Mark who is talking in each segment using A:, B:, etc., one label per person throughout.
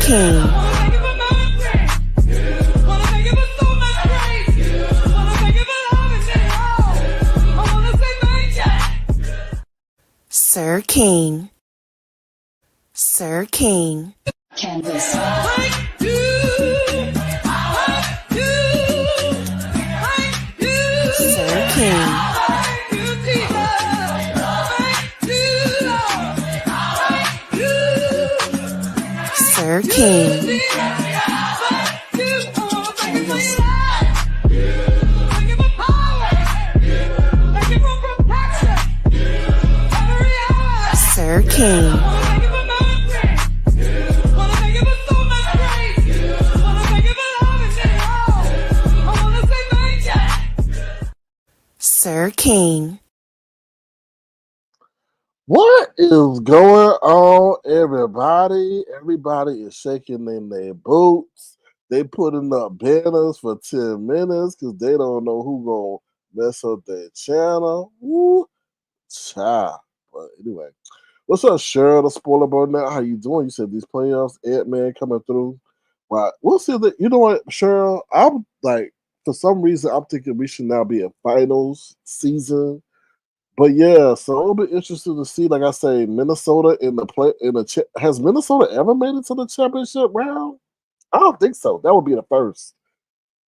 A: King. Sir King. Sir King.
B: Canvas.
A: Sir King. Sir King.
B: Canvas.
A: Sir King. Sir King.
C: What is going on, everybody? Everybody is shaking in their boots. They putting up banners for 10 minutes because they don't know who gonna mess up their channel. Woo, child. But anyway, what's up, Cheryl? The spoiler board now. How you doing? You said these playoffs, Ant-Man coming through. Well, we'll see that. You know what, Cheryl? I'm like, for some reason, I'm thinking we should now be a finals season. But yeah, so it'll be interesting to see. Like I say, Minnesota in the play in the has Minnesota ever made it to the championship round? I don't think so. That would be the first.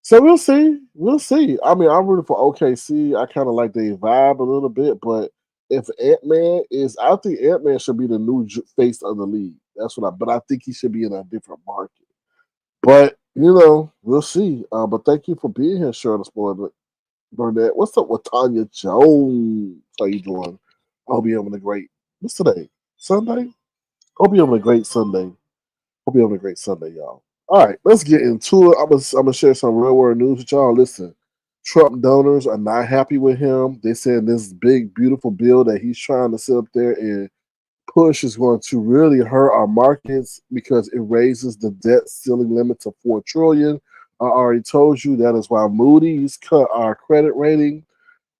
C: So we'll see. We'll see. I mean, I'm rooting for OKC. I kind of like their vibe a little bit, but if Ant-Man is, I think Ant-Man should be the new face of the league. That's what I. But I think he should be in a different market. But we'll see. But thank you for being here, Shirley Spoiler Burnett. What's up with Tanya Jones? How you doing? I hope you're having a great. What's today? Sunday? Hope you're having a great Sunday. Hope you're having a great Sunday, y'all. All right, let's get into it. I'm gonna share some real world news with y'all. Listen, Trump donors are not happy with him. They said this big, beautiful bill that he's trying to sit up there and push is going to really hurt our markets because it raises the debt ceiling limit to $4 trillion. I already told you that is why Moody's cut our credit rating.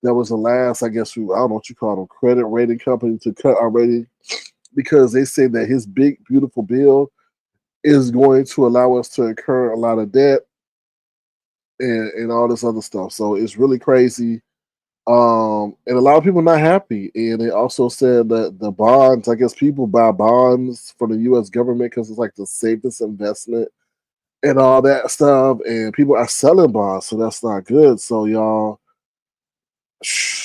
C: That was the last, I guess, I don't know what you call them, credit rating company to cut our rating because they say that his big, beautiful bill is going to allow us to incur a lot of debt and all this other stuff. So it's really crazy. And a lot of people are not happy. And they also said that the bonds, I guess people buy bonds for the U.S. government because it's like the safest investment and all that stuff. And people are selling bonds, so that's not good. So y'all,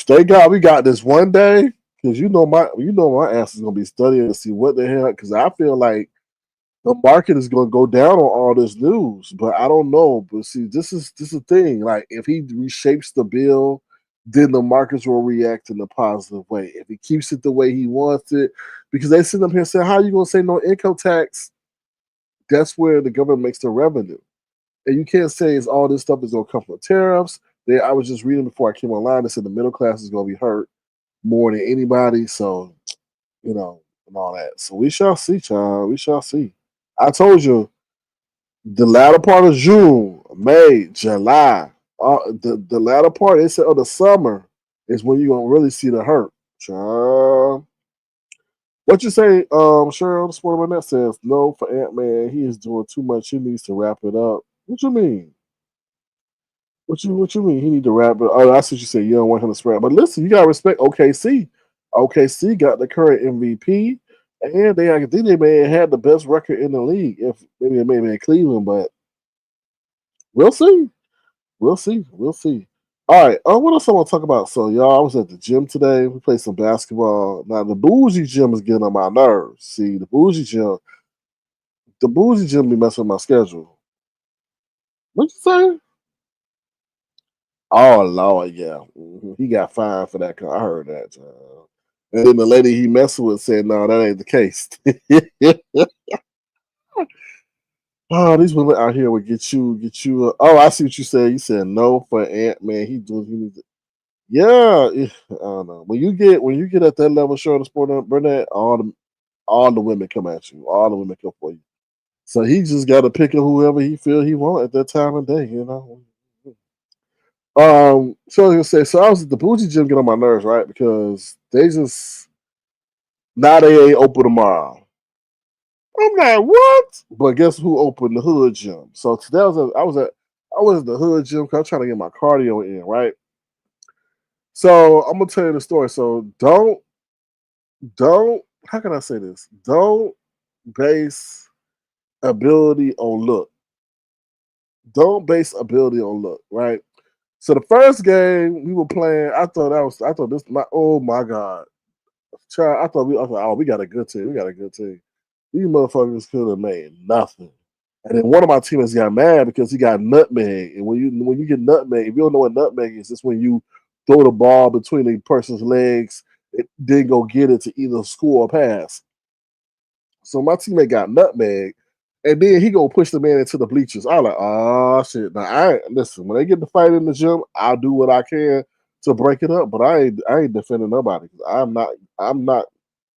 C: we got this one day because my ass is gonna be studying to see what the hell. Because I feel like the market is gonna go down on all this news, but I don't know. But see, this is the thing. Like if he reshapes the bill, then the markets will react in a positive way. If he keeps it the way he wants it, because they sit up here and say, "How are you gonna say no income tax?" That's where the government makes the revenue. And you can't say it's all this stuff is gonna come from tariffs. I was just reading before I came online. They said the middle class is gonna be hurt more than anybody. So, and all that. So we shall see, child. We shall see. I told you the latter part of June, May, July, the latter part, they said, of the summer is when you're gonna really see the hurt, child. What you say, Cheryl? The Sportman that says no for Ant-Man. He is doing too much. He needs to wrap it up. What you mean? What you mean? He need to wrap it? Oh, I see what you say. You don't want him to spread. But listen, you gotta respect OKC. OKC got the current MVP, and I think they may have had the best record in the league. If maybe it may be in Cleveland, but we'll see. We'll see. We'll see. All right. What else I want to talk about? So, y'all, I was at the gym today. We played some basketball. Now, the bougie gym is getting on my nerves. See, the bougie gym be messing with my schedule. What you say? Oh, Lord, yeah. He got fined for that. I heard that. And then the lady he messing with said, no, that ain't the case. Oh, these women out here would get you. Oh, I see what you said. You said no for Ant-Man. He needs to. Yeah, I don't know. When you get at that level, short of sport, Burnett, all the women come at you. All the women come for you. So he just got to pick whoever he feel he want at that time of day. So I was gonna say, so I was at the bougie gym get on my nerves, right? Because they just now they ain't open tomorrow. I'm like, what? But guess who opened the hood gym? So today I was at the hood gym because I'm trying to get my cardio in, right? So I'm gonna tell you the story. So don't how can I say this? Don't base ability on look. Don't base ability on look, right? So the first game we were playing, I thought this my oh my god. Child, I thought, oh, we got a good team. We got a good team. These motherfuckers could have made nothing. And then one of my teammates got mad because he got nutmeg. And when you get nutmeg, if you don't know what nutmeg is, it's when you throw the ball between a person's legs, it then go get it to either score or pass. So my teammate got nutmeg, and then he gonna push the man into the bleachers. I was like, oh shit. Now I ain't listen, when they get the fight in the gym, I'll do what I can to break it up, but I ain't defending nobody. I'm not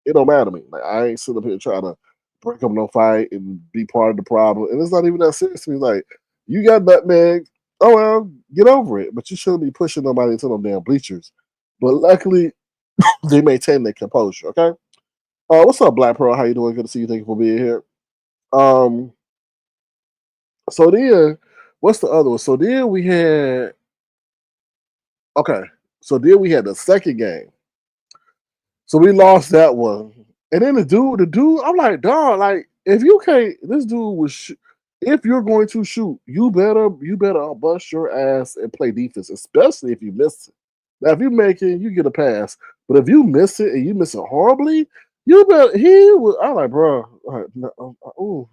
C: it don't matter to me. Like I ain't sitting up here trying to break up no fight and be part of the problem. And it's not even that serious to me. Like, you got nutmeg, oh well, get over it. But you shouldn't be pushing nobody into them damn bleachers. But luckily, they maintain their composure. Okay. What's up, Black Pearl? How you doing? Good to see you. Thank you for being here. Um, so then, what's the other one? So then we had okay. So then we had the second game. So we lost that one. And then the dude, I'm like, dog, like if you can't, this dude was, if you're going to shoot, you better bust your ass and play defense, especially if you miss it. Now, if you make it, you get a pass. But if you miss it and you miss it horribly, you better. He was. I'm like, bro. Oh,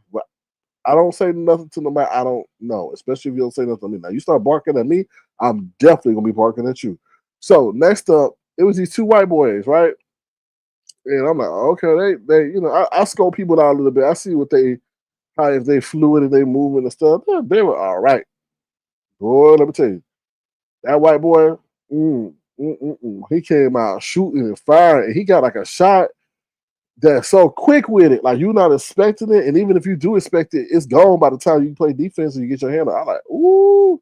C: I don't say nothing to nobody. I don't know, especially if you don't say nothing to me. Now, you start barking at me, I'm definitely gonna be barking at you. So next up, it was these two white boys, right? And I'm like, okay, I scope people out a little bit. I see how if they fluid and they moving and stuff. They were all right. Boy, let me tell you, that white boy, he came out shooting and firing, and he got like a shot that's so quick with it, like you're not expecting it, and even if you do expect it, it's gone by the time you play defense and you get your hand up. I'm like, ooh.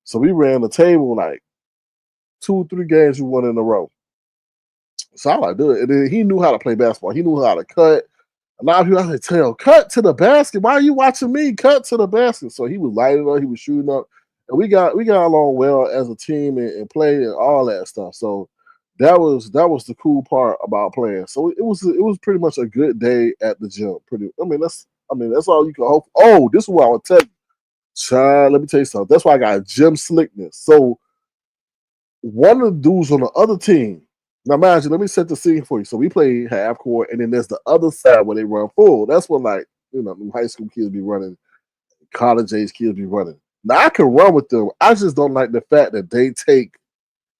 C: So we ran the table like 2, 3 games we won in a row. So I like, do it. And then he knew how to play basketball. He knew how to cut. A lot of people I tell, cut to the basket. Why are you watching me? Cut to the basket. So he was lighting up, he was shooting up. And we got along well as a team and played and all that stuff. So that was the cool part about playing. So it was pretty much a good day at the gym. I mean that's all you can hope. Oh, this is what I would tell you. Child, let me tell you something. That's why I got gym slickness. So one of the dudes on the other team. Now, imagine, let me set the scene for you. So we play half court, and then there's the other side where they run full. That's when, like, high school kids be running, college age kids be running. Now, I can run with them. I just don't like the fact that they take,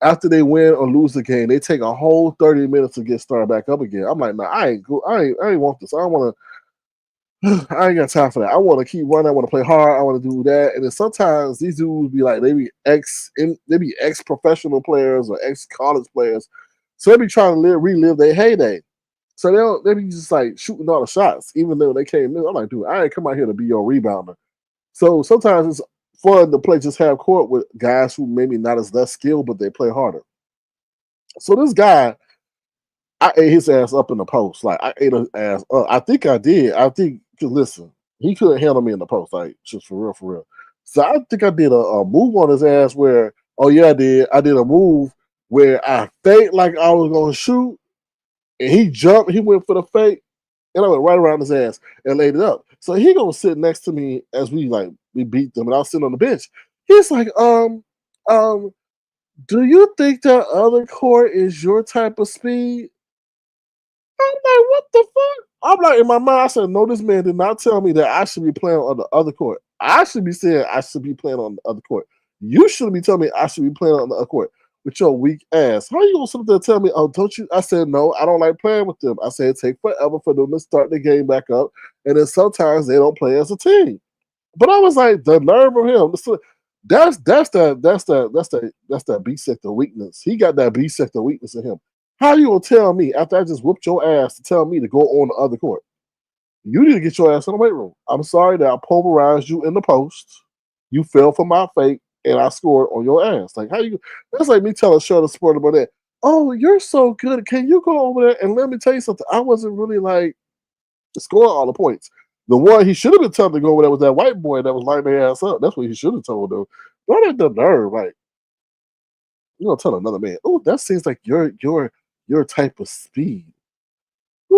C: after they win or lose the game, they take a whole 30 minutes to get started back up again. I'm like, nah, I ain't go. I ain't want this. I don't want to. I ain't got time for that. I want to keep running. I want to play hard. I want to do that. And then sometimes these dudes be like, they be ex professional players or ex college players. So they be trying to relive their heyday. So they be just like shooting all the shots, even though they came in. I'm like, dude, I ain't come out here to be your rebounder. So sometimes it's fun to play just half court with guys who maybe not as less skilled, but they play harder. So this guy, I ate his ass up in the post. Like I ate his ass up. I think I did. I think cause listen, he couldn't handle me in the post. Like just for real, for real. So I think I did a move on his ass where, oh yeah, I did. I did a move where I faked like I was gonna shoot, and he jumped. He went for the fake, and I went right around his ass and laid it up. So he gonna sit next to me as we beat them, and I was sitting on the bench. He's like, do you think that other court is your type of speed? I'm like, what the fuck? I'm like, in my mind, I said, no, this man did not tell me that I should be playing on the other court. I should be saying I should be playing on the other court. You shouldn't be telling me I should be playing on the other court with your weak ass. How you gonna sit there and tell me, oh, don't you? I said, no, I don't like playing with them. I said, it take forever for them to start the game back up. And then sometimes they don't play as a team. But I was like, the nerve of him. That's that B sector weakness. He got that B sector weakness in him. How you gonna tell me after I just whooped your ass to tell me to go on the other court? You need to get your ass in the weight room. I'm sorry that I pulverized you in the post. You fell for my fake and I scored on your ass. Like how you? That's like me telling Shirley Sport about that. Oh, you're so good. Can you go over there and let me tell you something? I wasn't really like scoring all the points. The one he should have been telling to go over there was that white boy that was lighting their ass up. That's what he should have told them. Don't have the nerve, like you gonna tell another man, oh, that seems like your type of speed. Ooh,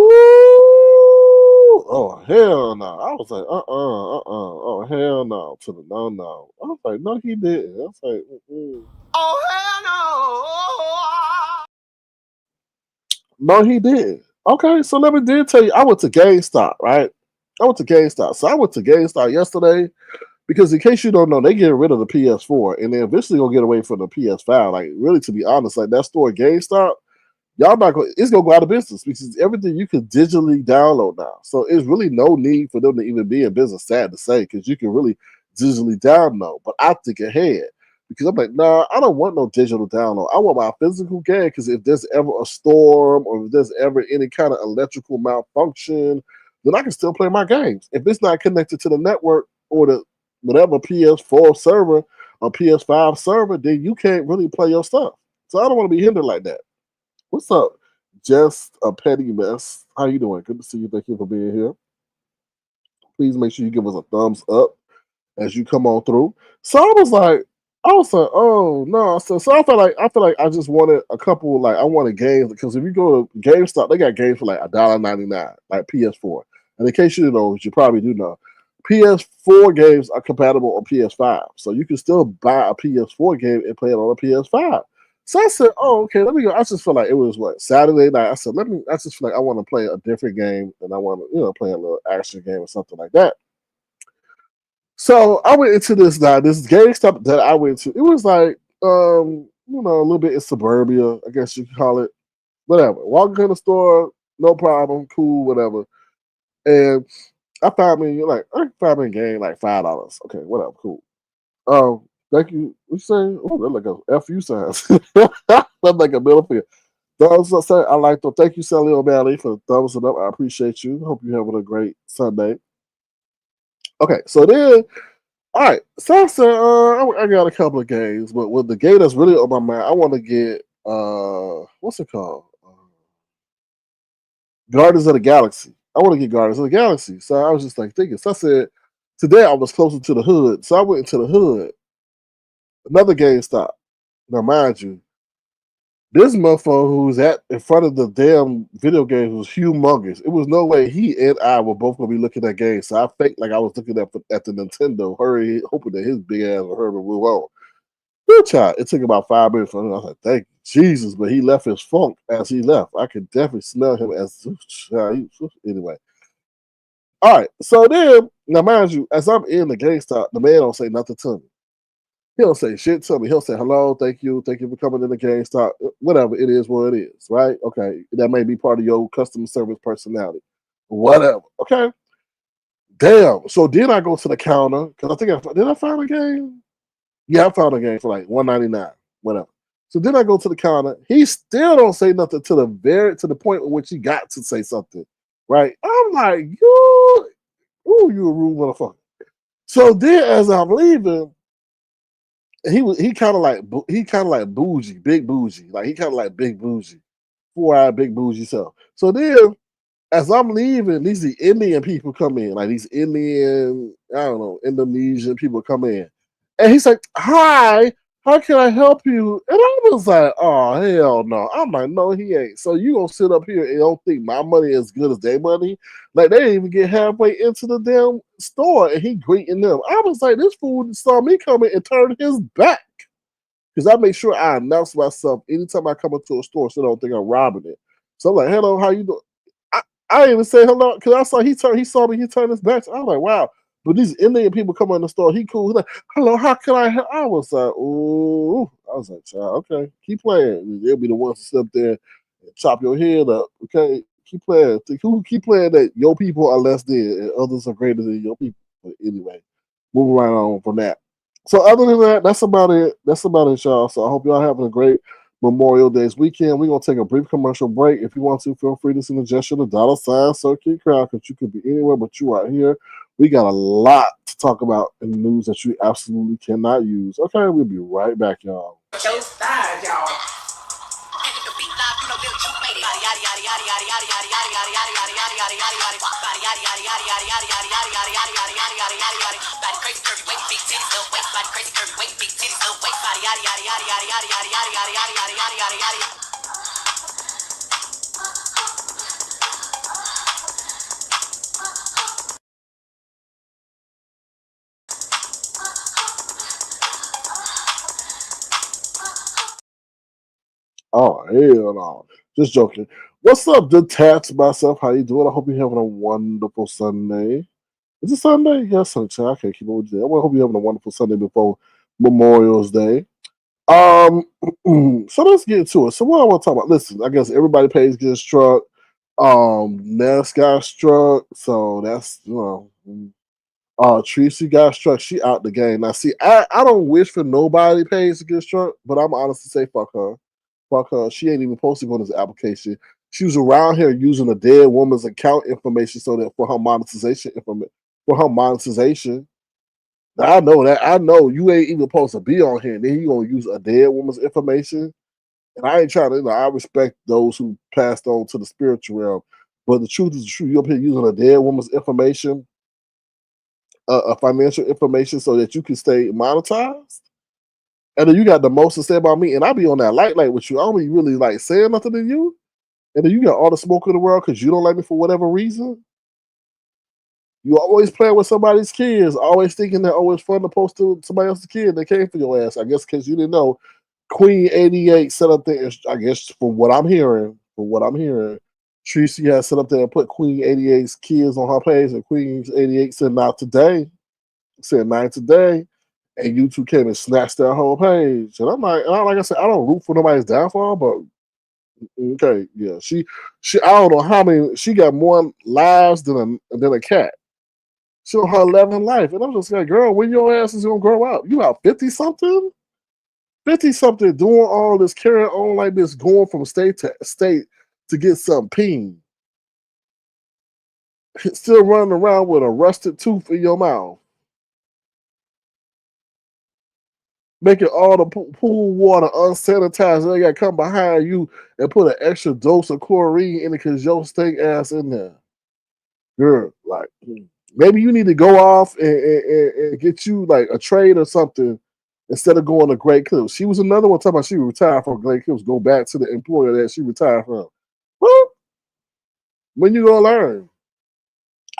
C: oh hell no. I was like, oh hell no. To the no. I was like, no, he didn't. I was like,
D: Oh hell
C: no, he didn't. Okay, so let me tell you, I went to GameStop, right? I went to GameStop. So I went to GameStop yesterday because in case you don't know, they get rid of the PS4 and they're eventually gonna get away from the PS5. Like, really, to be honest, like that store GameStop, y'all not going. It's gonna go out of business because everything you can digitally download now. So it's really no need for them to even be in business. Sad to say, because you can really digitally download. But I think ahead because I'm like, nah, I don't want no digital download. I want my physical game because if there's ever a storm or if there's ever any kind of electrical malfunction, then I can still play my games. If it's not connected to the network or the whatever PS4 server or PS5 server, then you can't really play your stuff. So I don't want to be hindered like that. What's up? Just a petty mess. How you doing? Good to see you. Thank you for being here. Please make sure you give us a thumbs up as you come on through. So I was like, oh no. So I feel like I just wanted a couple. Like I wanted games because if you go to GameStop, they got games for like $1.99, like PS4. And in case you don't know, which you probably do know, PS4 games are compatible on PS5, so you can still buy a PS4 game and play it on a PS5. So I said, "Oh, okay, let me go." I just feel like it was what Saturday night. I said, "Let me." I just feel like I want to play a different game, and I want to, play a little action game or something like that. So I went into this GameStop that I went to. It was like, a little bit in suburbia, I guess you could call it. Whatever. Walking in the store, no problem, cool, whatever. And I found me a game like $5. Okay, whatever, cool. Thank you. What you saying? Oh, that's like a FU signs. That's like a middle finger. Thumbs up, I like to thank you, Sally O'Malley, for thumbs it up. I appreciate you. Hope you're having a great Sunday. Okay, so then, all right. So I said, I got a couple of games, but with the game that's really on my mind, I want to get what's it called? Guardians of the Galaxy. I want to get Guardians of the Galaxy. So I was just like thinking. So I said, today I was closer to the hood. So I went into the hood. Another GameStop. Now, mind you, this motherfucker who's in front of the damn video games was humongous. It was no way he and I were both gonna be looking at games. So I faked like I was looking at the Nintendo, hoping that his big ass would hurry and move on. Good child. It took about 5 minutes for him. I was like, thank you, Jesus. But he left his funk as he left. I could definitely smell him as anyway. All right. So then, now mind you, as I'm in the GameStop, the man don't say nothing to me. He don't say shit to me. He'll say hello, thank you for coming in the GameStop. Whatever, it is what it is, right? Okay, that may be part of your customer service personality. Whatever. Okay. Damn. So then I go to the counter because I think did I find a game? Yeah, I found a game for like $1.99, whatever. So then I go to the counter. He still don't say nothing to the point at which he got to say something, right? I'm like, you a rude motherfucker. So then as I'm leaving, he kind of like bougie, big bougie, like he kind of like big bougie, 4-eyed big bougie self. So then as I'm leaving, these the Indian people come in, like these Indian, I don't know, Indonesian people come in. And he's like, hi, how can I help you? And I was like, oh, hell no. I'm like, no, he ain't. So you gonna sit up here and don't think my money is as good as their money? Like, they didn't even get halfway into the damn store and he greeting them. I was like, this fool saw me coming and turned his back. Because I make sure I announce myself anytime I come into a store so they don't think I'm robbing it. So I'm like, hello, how you doing? I didn't even say hello because I saw he saw me, he turned his back. I was like, wow. But these Indian people come in the store, he cool. He's like, hello, how can I help? I was like, ooh. I was like, child, okay, keep playing. They'll be the ones to sit up there and chop your head up. Okay, keep playing. Keep playing that your people are less than and others are greater than your people. But anyway, moving right on from that. So other than that, that's about it. That's about it, y'all. So I hope y'all having a great Memorial Day's weekend. We're going to take a brief commercial break. If you want to, feel free to send a gesture to $ Circuit Crowd because you could be anywhere, but you are here. We got a lot to talk about in the news that you absolutely cannot use. Okay, we'll be right back, y'all. Oh hell no! Just joking. What's up, the tats myself? How you doing? I hope you're having a wonderful Sunday. Is it Sunday? Yes, Sunday. I can't keep up with you. I hope you're having a wonderful Sunday before Memorial's Day. Um, so let's get into it. So what I want to talk about? Listen, I guess everybody pays gets struck. Ness got struck, so that's Treecey got struck. She out the game. Now, see, I don't wish for nobody pays to get struck, but I'm honestly say fuck her. Fuck her. She ain't even posting on this application. She was around here using a dead woman's account information so that for her monetization for her monetization. I know that. I know you ain't even supposed to be on here. And then you gonna use a dead woman's information. And I ain't trying to, I respect those who passed on to the spiritual realm. But the truth is the truth. You're up here using a dead woman's information, financial information, so that you can stay monetized. And then you got the most to say about me, and I be on that light with you. I don't be really like saying nothing to you. And then you got all the smoke in the world because you don't like me for whatever reason. You always playing with somebody's kids, always thinking that it's fun to post to somebody else's kid. They came for your ass. I guess because you didn't know Queen 88 set up there. I guess from what I'm hearing, Treecey has set up there and put Queen 88's kids on her page, and Queen 88 said not today. Said not today. And YouTube came and snatched that whole page. And I'm like I said, I don't root for nobody's downfall, but okay, yeah. She I don't know how many, she got more lives than a cat. She on her 11th life. And I'm just like, girl, when your ass is gonna grow up? You about 50 something? 50 something doing all this, carrying on like this, going from state to state to get some peen. Still running around with a rusted tooth in your mouth. Making all the pool water unsanitized. They got to come behind you and put an extra dose of chlorine in it because your stink ass in there. Girl, like, maybe you need to go off and get you like a trade or something instead of going to Great Clips. She was another one talking about she retired from Great Clips, go back to the employer that she retired from. Well, when you gonna learn?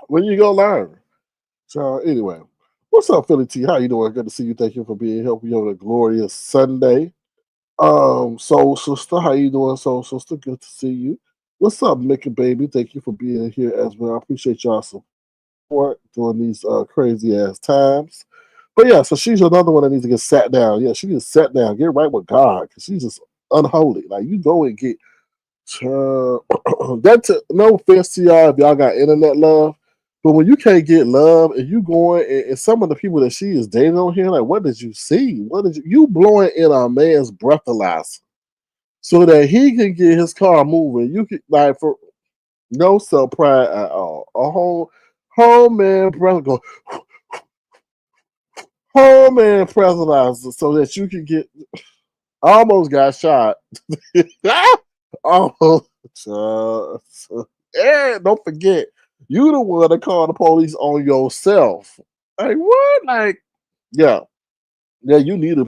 C: When you gonna learn? So anyway, what's up, Philly T? How you doing? Good to see you. Thank you for being here. Hope you having a glorious Sunday. So sister, how you doing? So sister, good to see you. What's up, Mickey baby? Thank you for being here as well. I appreciate y'all support during these crazy ass times. But yeah, so she's another one that needs to get sat down. Yeah, she needs to sat down, get right with God, because she's just unholy. Like you go and get that's no offense to y'all if y'all got internet love, but when you can't get love and you going and some of the people that she is dating on here, like what did you see? What did you blowing in a man's breathalyzer so that he can get his car moving? You can like for no self pride at all. A whole man breath go whole man breathalyzer so that you can get almost got shot. Almost. And don't forget, you the one that called the police on yourself. Like what? Like, yeah, yeah. You need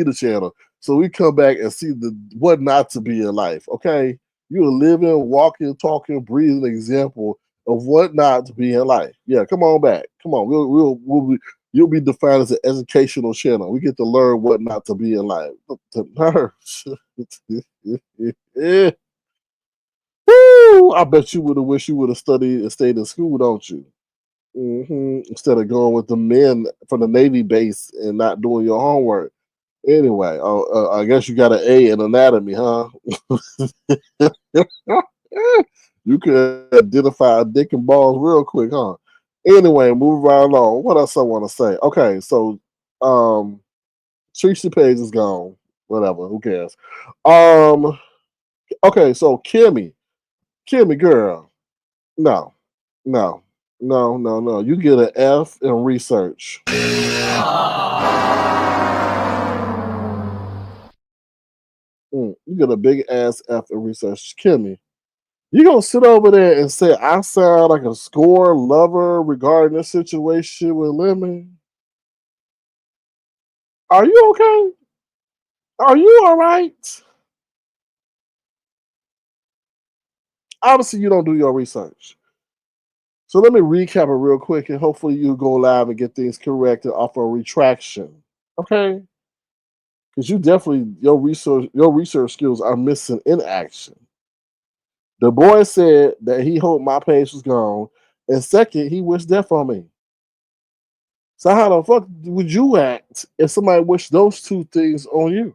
C: a channel. So we come back and see the what not to be in life. Okay, you're a living, walking, talking, breathing example of what not to be in life. Yeah, come on back. Come on, we'll be. You'll be defined as an educational channel. We get to learn what not to be in life. Yeah. Woo! I bet you would have wished you would have studied and stayed in school, don't you? Instead of going with the men from the Navy base and not doing your homework. Anyway, I guess you got an A in anatomy, huh? You could identify a dick and balls real quick, huh? Anyway, move right along. What else I want to say? Okay, so Treecey page is gone. Whatever, who cares? Okay, so Kimmie, girl, no, no, no. You get an F in research. You get a big ass F in research. Kimmie, You gonna sit over there and say I sound like a score lover regarding this situation with Lemon? Are you okay? Are you all right? Obviously, you don't do your research. So let me recap it real quick, and hopefully you go live and get things corrected off a retraction. Okay? Because you definitely your research skills are missing in action. The boy said that he hoped my page was gone, and second, he wished death on me. So how the fuck would you act if somebody wished those two things on you?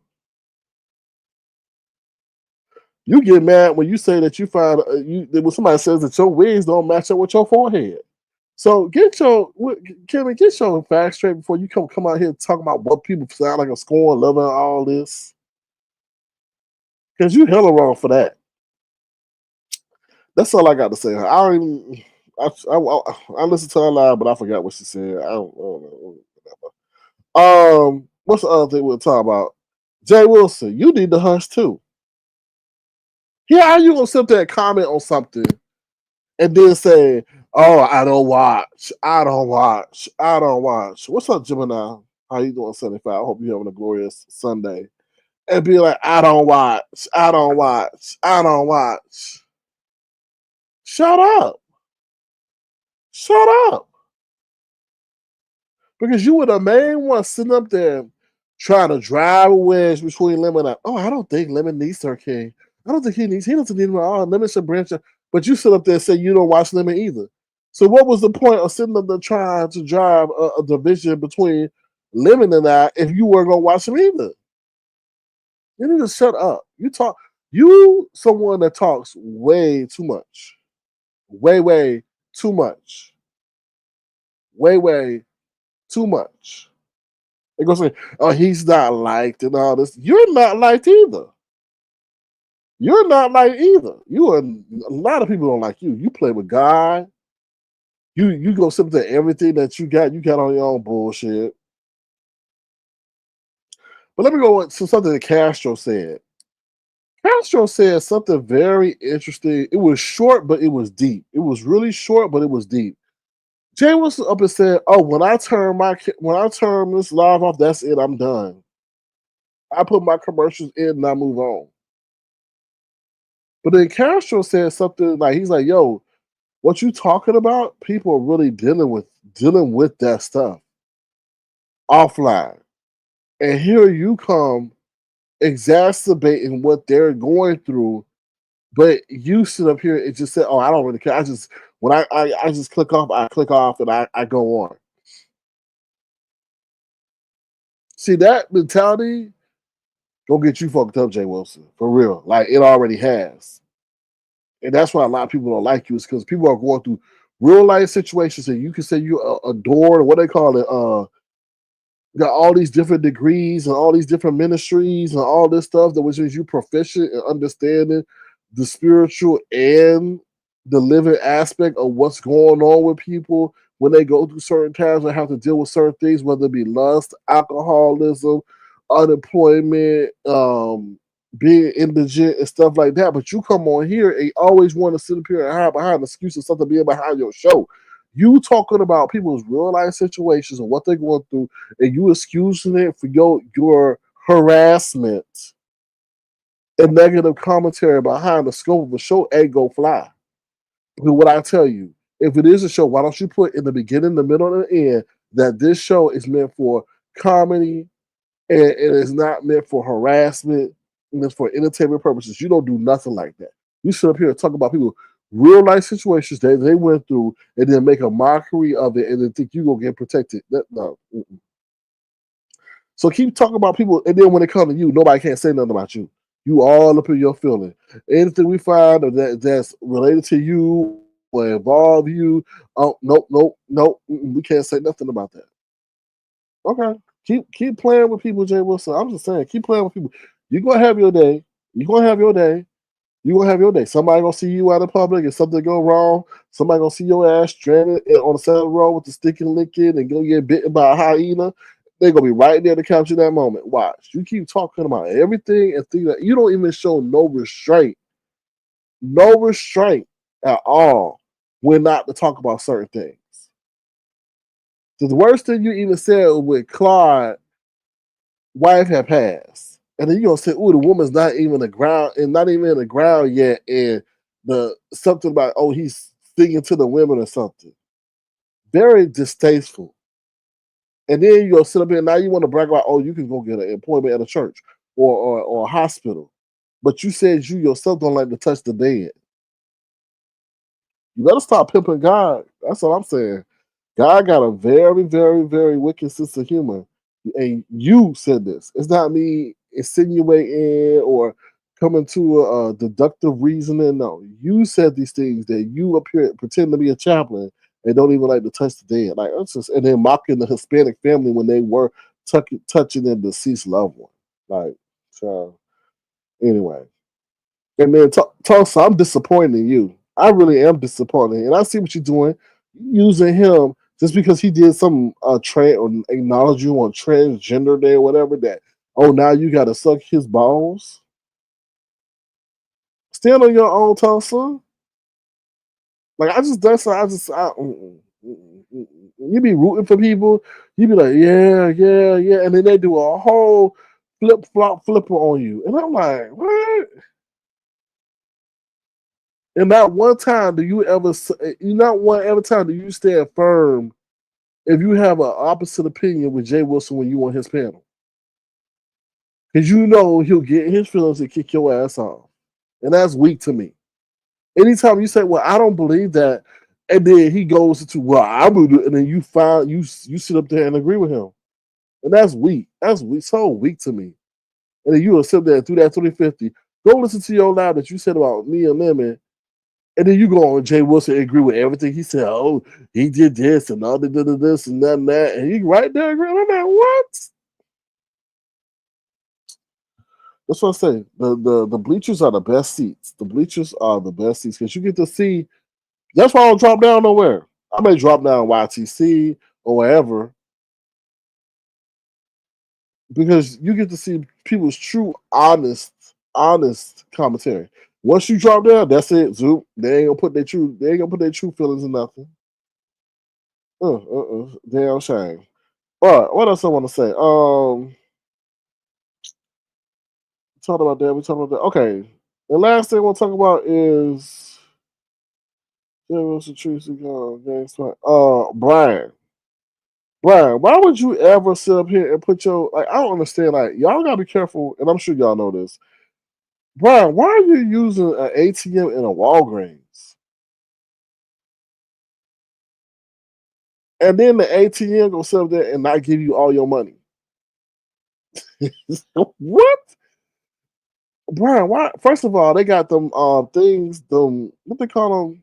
C: You get mad when you say that you find when somebody says that your wigs don't match up with your forehead. So Kimmie, get your facts straight before you come out here talking about what people sound like a scorn, loving all this. Because you hella wrong for that. That's all I got to say. I don't even. I listened to her live, but I forgot what she said. I don't know. What's the other thing we'll talk about? Jay Wilson, you need to hush too. Yeah, how you gonna sit there and comment on something and then say, "Oh, I don't watch. I don't watch. I don't watch." What's up, Gemini? How you doing, 75? I hope you're having a glorious Sunday. And be like, "I don't watch. I don't watch. I don't watch." Shut up. Shut up. Because you were the main one sitting up there trying to drive a wedge between Lemon and I don't think Lemon needs Sir King. I don't think he doesn't need him at all. Lemon should branch out. But you sit up there and say you don't watch Lemon either. So what was the point of sitting up there trying to drive a division between Lemon and I if you weren't gonna watch him either? You need to shut up. You someone that talks way too much. Way too much. Way too much. They're gonna say, "Oh, he's not liked and all this." You're not liked either. You're not liked either. A lot of people don't like you. You play with God. You go sit there everything that you got on your own bullshit. But let me go to something that Castro said. Castro said something very interesting. It was short, but it was deep. It was really short, but it was deep. Jay was up and said, "Oh, when I turn this live off, that's it. I'm done. I put my commercials in and I move on." But then Castro said something like he's like, "Yo, what you talking about? People are really dealing with that stuff offline, and here you come exacerbating what they're going through, but you sit up here and just say, 'Oh, I don't really care. I just when I just I click off, and I go on.'" See that mentality gonna get you fucked up, Jay Wilson, for real. Like it already has. And that's why a lot of people don't like you, is because people are going through real life situations, and you can say you adore what they call it, got all these different degrees and all these different ministries and all this stuff, that which means you proficient in understanding the spiritual and the living aspect of what's going on with people when they go through certain times and have to deal with certain things, whether it be lust, alcoholism, unemployment, being indigent and stuff like that. But you come on here and always want to sit up here and hide behind the excuse of something being behind your show. You talking about people's real life situations and what they're going through, and you excusing it for your harassment and negative commentary behind the scope of a show ain't go fly. Because what I tell you, if it is a show, why don't you put in the beginning, the middle, and the end that this show is meant for comedy, and it is not meant for harassment, and it's for entertainment purposes. You don't do nothing like that. You sit up here and talk about people real life situations that they went through, and then make a mockery of it, and then think you gonna get protected. No. So keep talking about people, and then when it comes to you, nobody can't say nothing about you. You all up in your feeling. Anything we find that's related to you or involve you, oh nope. We can't say nothing about that. Okay. Keep playing with people, Jay Wilson. I'm just saying, keep playing with people. You're gonna have your day. You're gonna have your day. You're gonna have your day. Somebody gonna see you out in public and something go wrong. Somebody gonna see your ass stranded on the side of the road with the stick and licking and go get bitten by a hyena. They're gonna be right there to capture that moment. Watch. You keep talking about everything and think that you don't even show no restraint. no restraint at all when not to talk about certain things. The worst thing you even said with Claude, wife had passed. And then you're gonna say, "Oh, the woman's not even the ground and not even in the ground yet," and the something about he's singing to the women or something. Very distasteful. And then you'll sit up here and now you want to brag about, you can go get an employment at a church or a hospital. But you said you yourself don't like to touch the dead. You better stop pimping God. That's what I'm saying. God got a very, very, very wicked sense of humor. And you said this. It's not me insinuating or coming to a deductive reasoning. No, you said these things that you appear pretend to be a chaplain and don't even like to touch the dead. Like it's just, and then mocking the Hispanic family when they were touching their deceased loved one. Like, so anyway. And then Tulsa, I'm disappointed in you. I really am disappointed. And I see what you're doing. Using him just because he did some trans or acknowledge you on transgender day or whatever that, now you gotta suck his balls. Stand on your own, Tulsa. Like you be rooting for people, you be like, yeah, yeah, yeah, and then they do a whole flipper on you. And I'm like, what? And not one time do you ever, not one ever time do you stand firm if you have an opposite opinion with Jay Wilson when you on his panel. Because you know he'll get in his feelings and kick your ass off. And that's weak to me. Anytime you say, well, I don't believe that, and then he goes into, well, I would do it, and then you sit up there and agree with him. And that's weak. That's weak, so weak to me. And then you will sit there through that 350. Go listen to your live that you said about me and Lemon. And then you go on Jay Wilson and agree with everything he said. Oh, he did this and all did this and that and that. And he right there agreeing with that. What? That's what I say. The bleachers are the best seats. The bleachers are the best seats because you get to see. That's why I don't drop down nowhere. I may drop down YTC or wherever because you get to see people's true, honest commentary. Once you drop down, that's it. Zoop. They ain't gonna put their true feelings in nothing. Damn shame. All right, what else I want to say? Talk about that. We talked about that. Okay. The last thing we'll talk about is Treecey, GameSpot. Brian. Brian, why would you ever sit up here and put your I don't understand. Like y'all gotta be careful, and I'm sure y'all know this. Brian, why are you using an ATM in a Walgreens? And then the ATM gonna sit up there and not give you all your money. What? Brian, why? First of all, they got them things, them what they call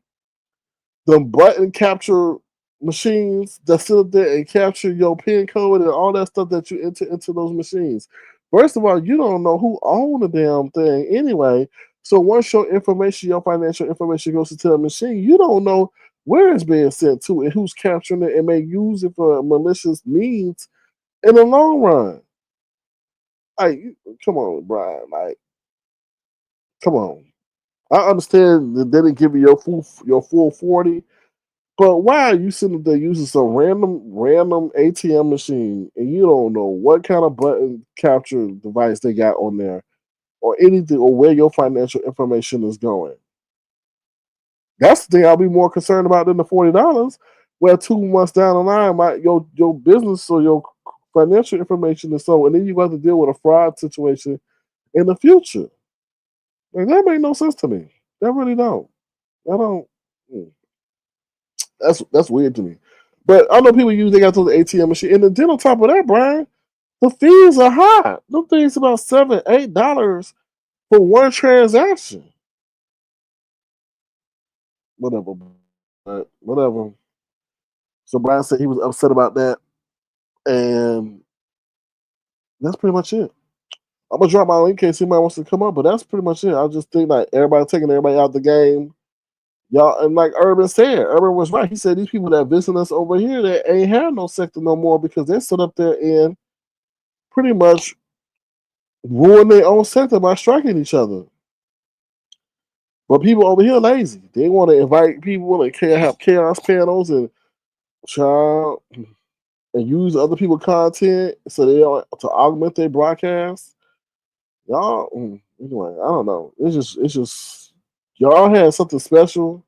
C: them button capture machines that sit up there and capture your PIN code and all that stuff that you enter into those machines. First of all, you don't know who owned the damn thing anyway. So once your financial information goes into the machine, you don't know where it's being sent to and who's capturing it and may use it for malicious means in the long run. Like, come on, Brian. Like, come on. I understand that they didn't give you your full 40, but why are you sitting there using some random ATM machine and you don't know what kind of button capture device they got on there or anything or where your financial information is going? That's the thing I'll be more concerned about than the $40. Where 2 months down the line, your business or your financial information is so, and then you have to deal with a fraud situation in the future. Like, that make no sense to me. That really don't. I don't. That's weird to me. But I know people use they got those ATM machine. And then on top of that, Brian, the fees are high. Them things about $7, $8 for one transaction. Whatever. But whatever. So Brian said he was upset about that. And that's pretty much it. I'm gonna drop my link in case anybody wants to come up, but that's pretty much it. I just think like everybody taking everybody out the game. Y'all, and like Urban said, Urban was right. He said these people that visit us over here, they ain't have no sector no more because they sit up there and pretty much ruin their own sector by striking each other. But people over here lazy. They want to invite people and have chaos panels and try and use other people's content so they are to augment their broadcast. Y'all, anyway, I don't know. It's just y'all had something special,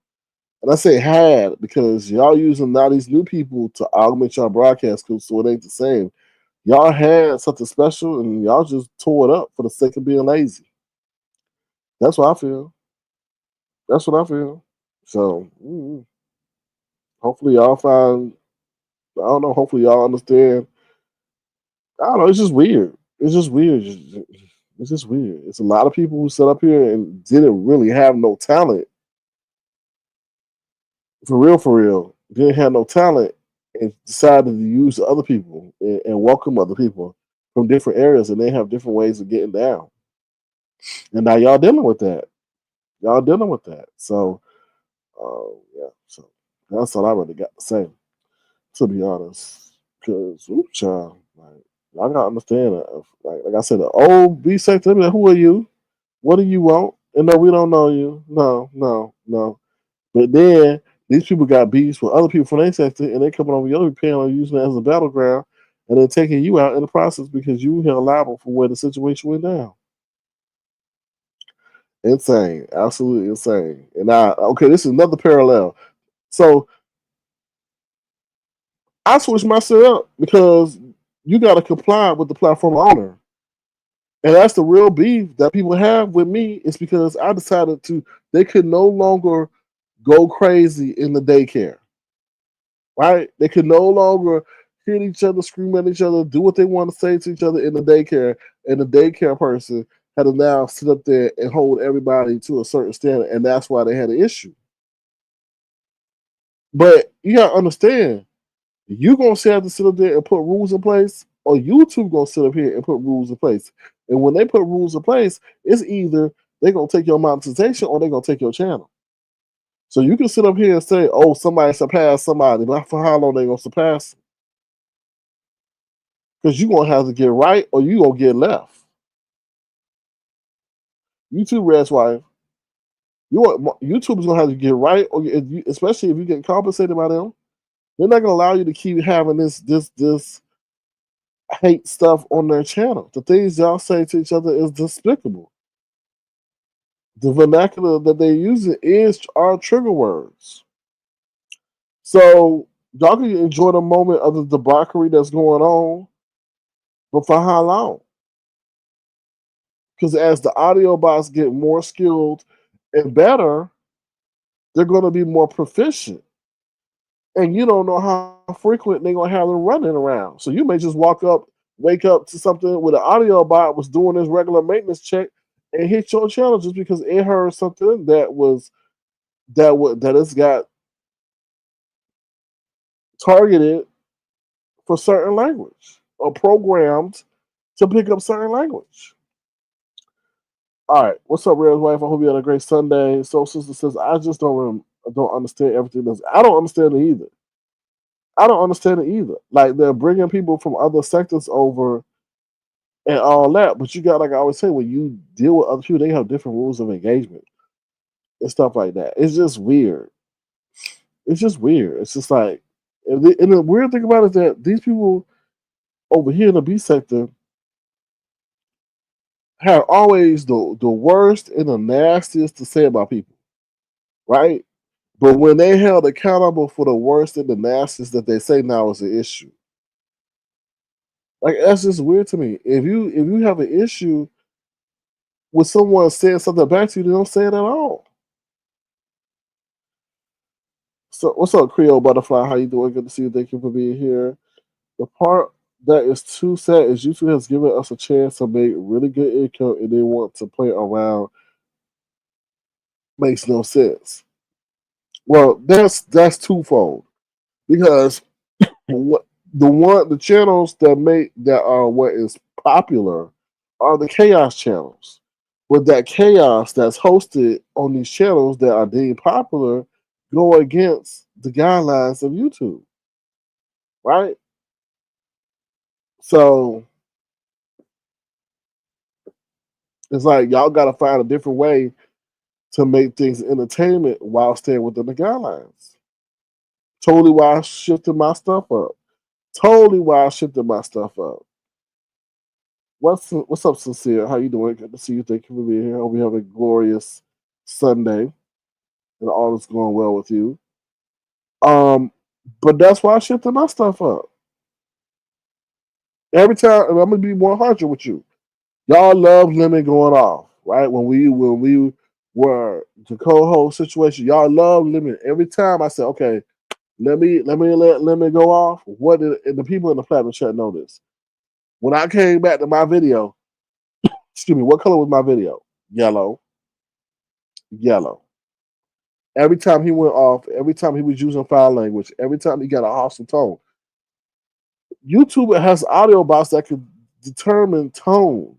C: and I say had because y'all using now these new people to augment your broadcast, so it ain't the same. Y'all had something special, and y'all just tore it up for the sake of being lazy. That's what I feel. That's what I feel. So hopefully y'all find. I don't know. Hopefully y'all understand. I don't know. It's just weird. It's just weird. It's just weird. It's a lot of people who sit up here and didn't really have no talent. For real. Didn't have no talent and decided to use other people and welcome other people from different areas, and they have different ways of getting down. And now y'all dealing with that. Y'all dealing with that. So, yeah. So that's all I really got to say, to be honest. Because, child, like, y'all gotta understand that. Like I said, the old B sector, like, who are you? What do you want? And no, we don't know you. No, no, no. But then these people got beefs with other people from their sector, and they coming over your panel using it as a battleground, and then taking you out in the process because you held liable for where the situation went down. Insane, absolutely insane. And okay, this is another parallel. So I switched my shit up because you got to comply with the platform owner. And that's the real beef that people have with me is because I decided they could no longer go crazy in the daycare, right? They could no longer hit each other, scream at each other, do what they want to say to each other in the daycare. And the daycare person had to now sit up there and hold everybody to a certain standard. And that's why they had an issue. But you got to understand, you going to have to sit up there and put rules in place, or YouTube going to sit up here and put rules in place. And when they put rules in place, it's either they're going to take your monetization or they're going to take your channel. So you can sit up here and say, oh, somebody surpassed somebody, but for how long they going to surpass? Because you're going to have to get right or you going to get left. YouTube, Red's wife, YouTube is going to have to get right, or especially if you get compensated by them. They're not going to allow you to keep having this hate stuff on their channel. The things y'all say to each other is despicable. The vernacular that they use are trigger words. So y'all can enjoy the moment of the debauchery that's going on, but for how long? Because as the audio bots get more skilled and better, they're going to be more proficient. And you don't know how frequent they're going to have them running around. So you may just wake up to something where the audio bot was doing his regular maintenance check and hit your channel just because it heard something that it's got targeted for certain language or programmed to pick up certain language. All right, what's up, Red's wife? I hope you had a great Sunday. Soul Sister says, I just don't understand everything. I don't understand it either. I don't understand it either. Like they're bringing people from other sectors over and all that, but you got, like I always say, when you deal with other people, they have different rules of engagement and stuff like that. It's just weird. It's just weird. It's just like, and the weird thing about it is that these people over here in the B sector have always the worst and the nastiest to say about people, right? But when they held accountable for the worst and the nastiest that they say now is an issue. Like that's just weird to me. If you have an issue with someone saying something back to you, they don't say it at all. So what's up, Creole Butterfly? How you doing? Good to see you. Thank you for being here. The part that is too sad is YouTube has given us a chance to make really good income and they want to play around. Makes no sense. Well, that's twofold. Because the channels that are what is popular are the chaos channels. But that chaos that's hosted on these channels that are deemed popular go against the guidelines of YouTube, right? So it's like y'all got to find a different way to make things entertainment while staying within the guidelines. Totally why I shifted my stuff up. Totally why I shifted my stuff up. What's up, Sincere? How you doing? Good to see you. Thank you for being here. Hope you have a glorious Sunday and all is going well with you. Um, but that's why I shifted my stuff up. Every time, and I'm gonna be 100 with you. Y'all love Lemon going off, right? When we were the co-host situation, y'all love Lemon. Every time I said, okay, let Lemon go off. What did and the people in the platinum chat know this? When I came back to my video, excuse me, what color was my video? Yellow, yellow. Every time he went off, every time he was using foul language, every time he got a hostile tone. YouTube has audio bots that can determine tone.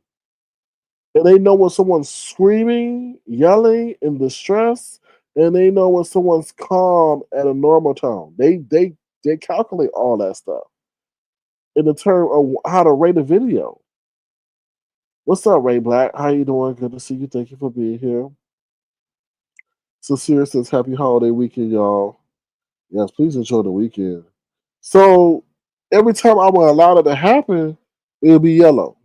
C: And they know when someone's screaming, yelling, in distress, and they know when someone's calm at a normal tone. They calculate all that stuff in the term of how to rate a video. What's up, Ray Black? How you doing? Good to see you. Thank you for being here. Sincere says, happy holiday weekend, y'all. Yes, please enjoy the weekend. So every time I would allow it to happen, it'll be yellow.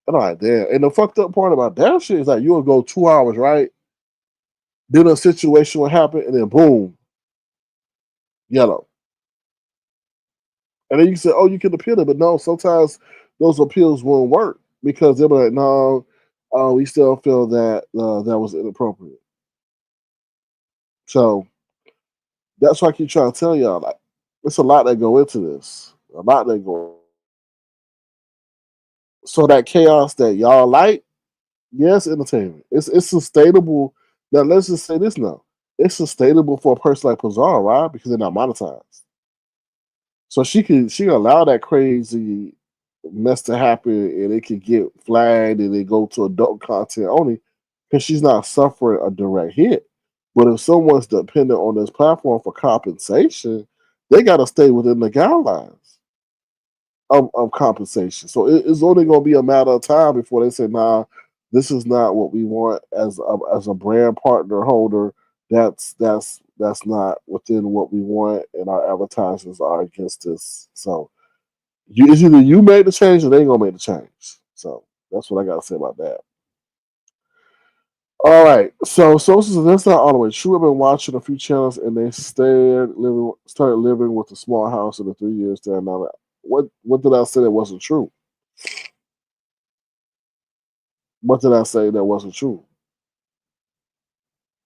C: And I'm like, damn. And the fucked up part about that shit is like you'll go 2 hours, right? Then a situation will happen, and then boom, yellow. And then you say, oh, you can appeal it, but no, sometimes those appeals won't work because they'll be like, no, we still feel that that was inappropriate. So that's why I keep trying to tell y'all, like, it's a lot that go into this. A lot that go. So that chaos that y'all like, yes, entertainment. It's sustainable. Now let's just say this now. It's sustainable for a person like Pazar, right? Because they're not monetized. So she can allow that crazy mess to happen and it could get flagged and it go to adult content only because she's not suffering a direct hit. But if someone's dependent on this platform for compensation, they got to stay within the guidelines of compensation. So it's only going to be a matter of time before they say, nah, this is not what we want as a brand partner holder. That's not within what we want, and our advertisers are against this. So it's either you made the change or they ain't gonna make the change. So that's what I gotta say about that. All right, so that's not all the way true. I've been watching a few channels and they started living with a small house in the 3 years there. Now, what did I say that wasn't true? What did I say that wasn't true?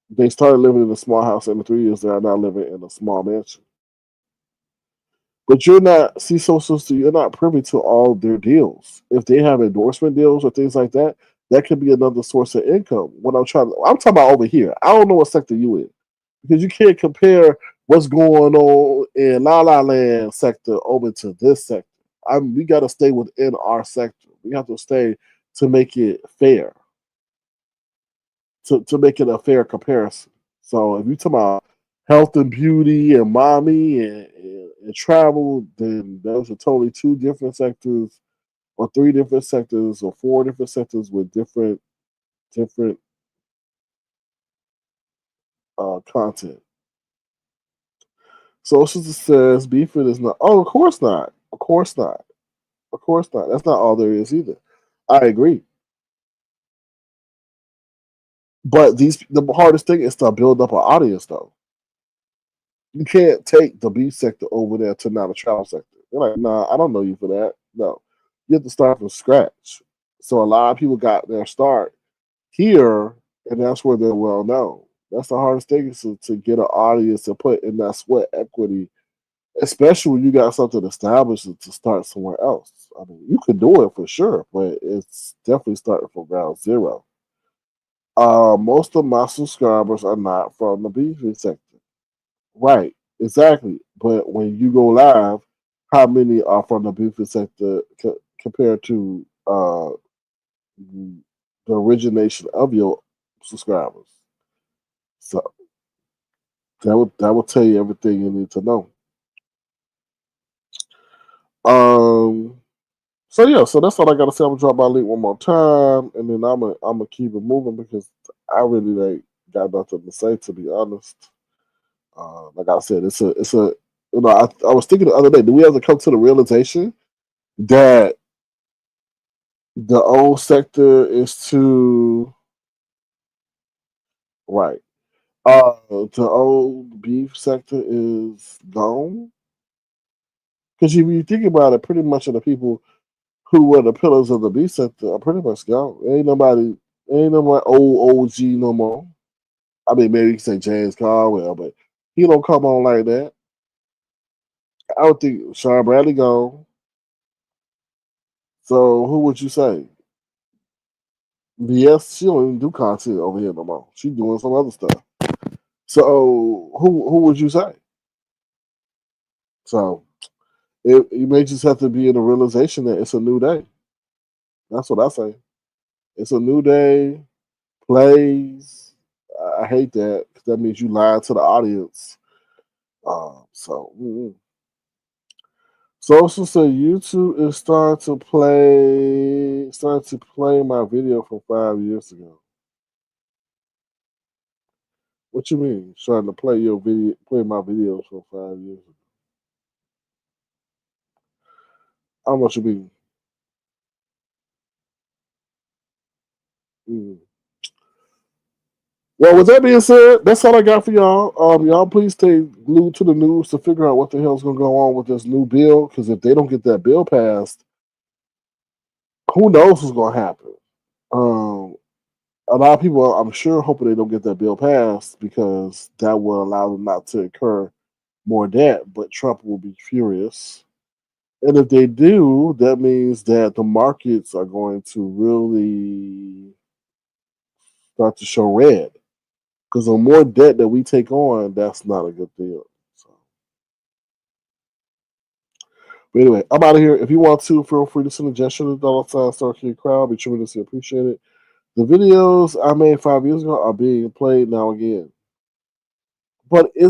C: They started living in a small house in the 3 years. They are now living in a small mansion. But you're not, see, you're not privy to all their deals. If they have endorsement deals or things like that, that could be another source of income. I'm talking about over here. I don't know what sector you in because you can't compare what's going on in La La Land sector over to this sector. We got to stay within our sector. We have to stay to make it fair, to make it a fair comparison. So if you talk about health and beauty and mommy and travel, then those are totally two different sectors, or three different sectors, or four different sectors with different content. So sister says beefing is not. Oh, of course not. Of course not. Of course not. That's not all there is either. I agree. But the hardest thing is to build up an audience, though. You can't take the beef sector over there to now the travel sector. They're like, nah, I don't know you for that. No, you have to start from scratch. So a lot of people got their start here, and that's where they're well known. That's the hardest thing is to get an audience to put in that sweat equity, especially when you got something established to start somewhere else. I mean, you could do it for sure, but it's definitely starting from ground zero. Most of my subscribers are not from the beefing sector. Right, exactly. But when you go live, how many are from the beefing sector compared to the origination of your subscribers? So that will tell you everything you need to know. Um, So yeah, so that's all I gotta say. I'm gonna drop my link one more time, and then I'm gonna keep it moving because I really like got nothing to say, to be honest. Like I said, it's a you know I was thinking the other day. Do we ever come to the realization that the old sector is too right? The old beef sector is gone because if you think about it, pretty much of the people who were the pillars of the beef sector are pretty much gone. Ain't nobody old OG no more. I mean, maybe you can say James Caldwell, but he don't come on like that. I would think Sean Bradley gone. So who would you say? Yes, she don't even do content over here no more. She doing some other stuff. So who would you say? So you may just have to be in the realization that it's a new day. That's what I say. It's a new day. Plays. I hate that because that means you lied to the audience. So. So also say YouTube is starting to play my video from 5 years ago. What you mean? Starting to play my videos from 5 years ago. How much you mean? Mm. Well, with that being said, that's all I got for y'all. Y'all please stay glued to the news to figure out what the hell's gonna go on with this new bill. Because if they don't get that bill passed, who knows what's gonna happen? Um, a lot of people, I'm sure, hoping they don't get that bill passed because that will allow them not to incur more debt. But Trump will be furious, and if they do, that means that the markets are going to really start to show red. Because the more debt that we take on, that's not a good deal. So, but anyway, I'm out of here. If you want to, feel free to send a gesture to the dollar sign Star King Crowd. Be tremendously appreciated. The videos I made 5 years ago are being played now again. But I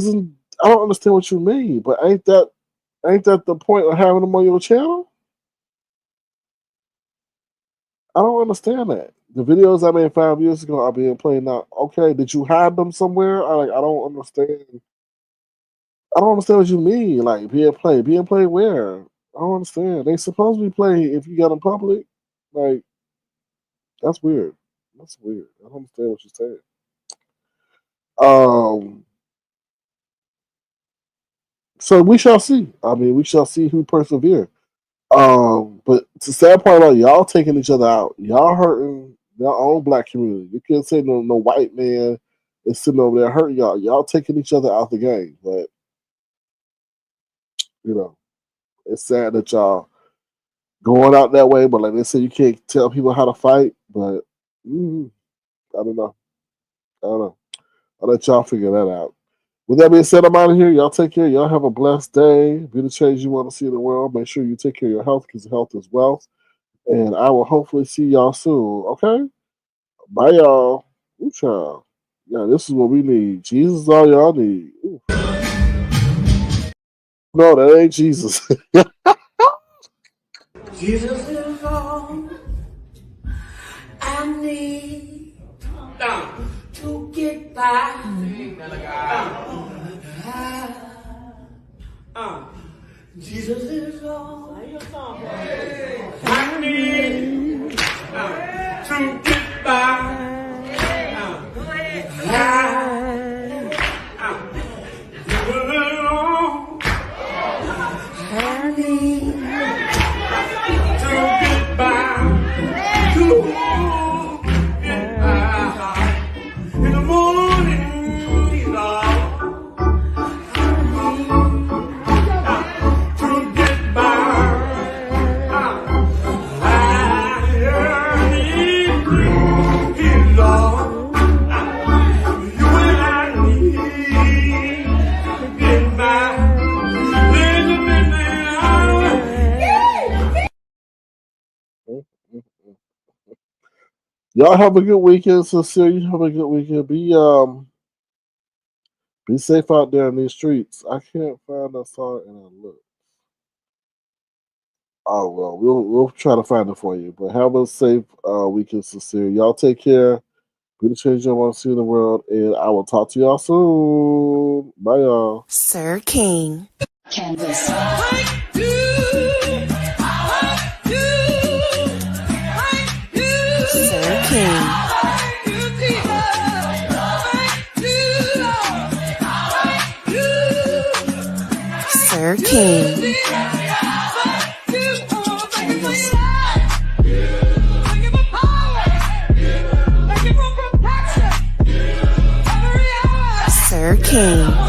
C: don't understand what you mean. But ain't that the point of having them on your channel? I don't understand that. The videos I made 5 years ago are being played now. Okay, did you hide them somewhere? I don't understand. I don't understand what you mean. Like being played. Being played where? I don't understand. They supposed to be playing if you got in public. Like that's weird. That's weird. I don't understand what you're saying. Um. So we shall see. I mean, we shall see who persevere. But the sad part about y'all taking each other out, y'all hurting your own black community. You can't say no white man is sitting over there hurting y'all. Y'all taking each other out the game. But you know, it's sad that y'all going out that way. But like they said, you can't tell people how to fight. But I don't know. I don't know. I'll let y'all figure that out. With that being said, I'm out of here. Y'all take care. Y'all have a blessed day. Be the change you want to see in the world. Make sure you take care of your health because health is wealth. And I will hopefully see y'all soon. Okay? Bye, y'all. Ooh, child. Yeah, this is what we need. Jesus is all y'all need. Ooh. No, that ain't Jesus.
D: Jesus is all I need to get by. Jesus is all I need to get by. I need to get by. To get by. In the morning, he's all to get by. I need his all. You and I need to get by.
C: Y'all have a good weekend. Sincere, you have a good weekend. Be safe out there in these streets. I can't find that song and I look. Oh well, we'll try to find it for you. But have a safe weekend, sincere. Y'all take care. Be the change you want to see in the world, and I will talk to y'all soon. Bye, y'all.
A: Sir King.
B: Canvas.
A: Sir King. Sir King.
B: Canvas.
A: Sir King.